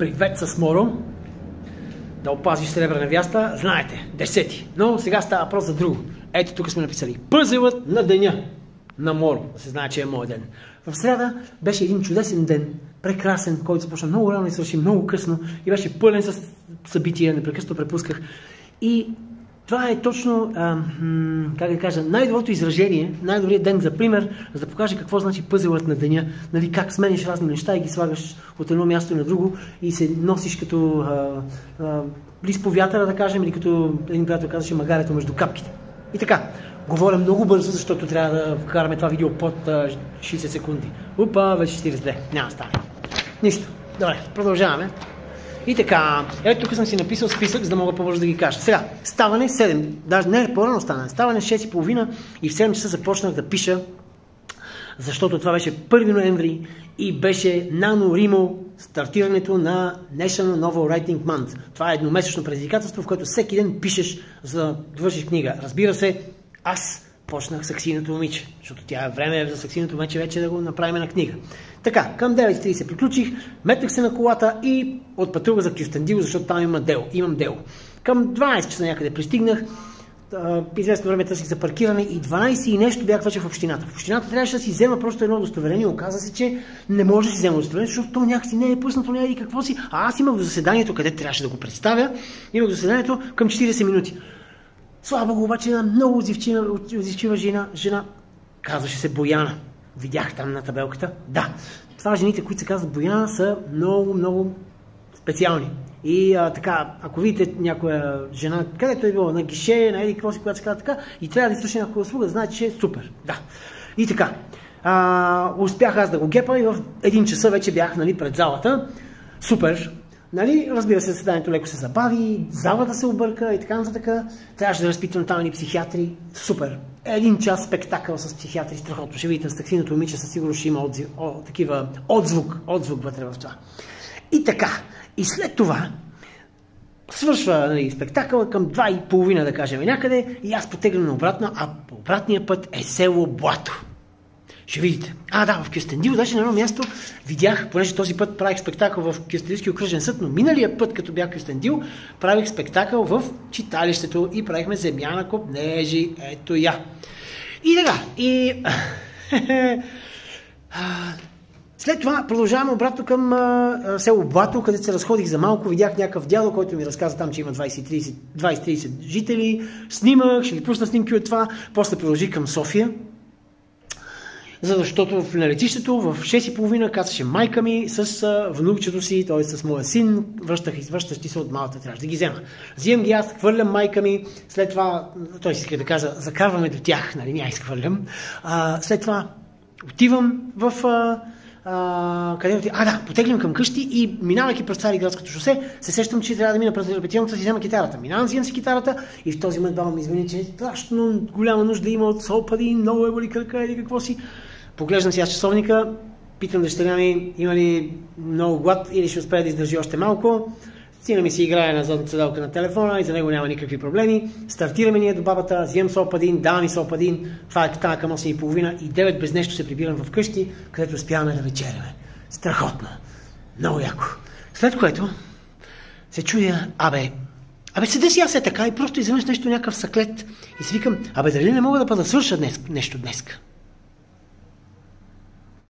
Привет с Моро. Да опазиш сребърна вяста, знаете, 10. Но сега става въпрос за друго. Ето тук сме написали пъзелът на деня на Моро. Да се знае, че е моят ден. В среда беше един чудесен ден, прекрасен, който започна много рано и свърши много късно и беше пълен с събития, непрекъснато препусках. И това е точно, как да кажа, най-доброто изражение, най-добрият ден за пример, за да покаже какво значи пъзелът на деня, нали, как смениш разни неща и ги слагаш от едно място на друго и се носиш като лист по вятъра, да кажем, или като един приятел казваше магарето между капките. И така, говоря много бързо, защото трябва да вкараме това видео под 60 секунди. Опа, вече 42. Няма стане. Нищо. Добре, продължаваме. И така, ето тук съм си написал списък, за да мога по-бързо да ги кажа. Сега, ставане 7, даже не по-рано стана, ставане 6:30 и в 7 часа започнах да пиша, защото това беше 1 ноември и беше NaNoWriMo, стартирането на National Novel Writing Month. Това е едномесечно предизвикателство, в което всеки ден пишеш, за да довършиш книга. Разбира се, аз почнах Саксийното момиче, защото тя е време за Саксийното момиче вече да го направим на книга. Така, към 9:30 приключих, метнах се на колата и отпътрувах за Кюстендил, защото там имам дело. Към 12 часа някъде пристигнах, известно време търсих за паркиране и 12 и нещо бях вече в общината. В общината трябваше да си взема просто едно удостоверение, оказа се, че не може да си взема удостоверение, защото то някакси не е пуснато, не е и какво си. А аз имах до заседанието, къде трябваше да го представя, имах до заседанието към 40 минути. Слава го, обаче една много отзивчива жена, казваше се Бояна. Видях там на табелката. Да, това жените, които се казват Бояна, са много, много специални. И така, ако видите някоя жена, където е било, на гише, на еди какво си, когато се казва така, и трябва да извърши някаква услуга, да знаете, че е супер. Да. И така, успях аз да го гепа и в 1 часа вече бях, нали, пред залата. Супер. Нали, разбира се, заседанието леко се забави, залата се обърка и така нататък. Трябваше да разпитвам там и психиатри. Супер. 1 час спектакъл с психиатри, страхотно. Ще видите, с Саксийното момиче със сигурност ще има отзвук вътре в това. И така. И след това свършва, нали, спектакъл към 2:30, да кажем, някъде, и аз потеглям на обратна, а по обратния път е село Блато. Ще видите. Да, в Кюстендил, даже на едно място видях, понеже този път правих спектакъл в Кюстендилски окръжен съд, но миналия път, като бях в Кюстендил, правих спектакъл в читалището и правихме Земя на копнежи. Ето я. И така. След това продължаваме обратно към село Блато, където се разходих за малко. Видях някакъв дядо, който ми разказа там, че има 20-30 жители. Снимах, ще ви пусна снимки от това. После продължих към София. Защото на летището в 6:30 кацаше майка ми с внукчето си, т.е. с моя син, връщащи се от Малта, трябваше да ги взема. Взимам ги аз, хвърлям майка ми, след това, той си иска да кажа, закарваме до тях, нали, не изхвърлям. След това отивам в... потеглям към къщи и минавайки през Цариградското шосе, се сещам, че трябва да мина през репетиционната си, взема китарата. Минавам, взимам си китарата и в този момент баба ми извини, че е страшно голяма нужда има от солпади, много е боли кръка или какво си. Поглеждам си аз часовника, питам дъщеря ми има ли много глад или ще успее да издържи още малко. Сина ми си играе на задната седалка на телефона и за него няма никакви проблеми. Стартираме ние до бабата, взимам солпадин, давам ми солпадин, това е стана към 8:30 и 9 без нещо се прибирам в къщи, където успяваме да вечеряме. Страхотно. Много яко. След което се чуя, седя си аз така и просто изведнъж нещо някакъв съклет и си викам, дали не мога да свърша нещо днес?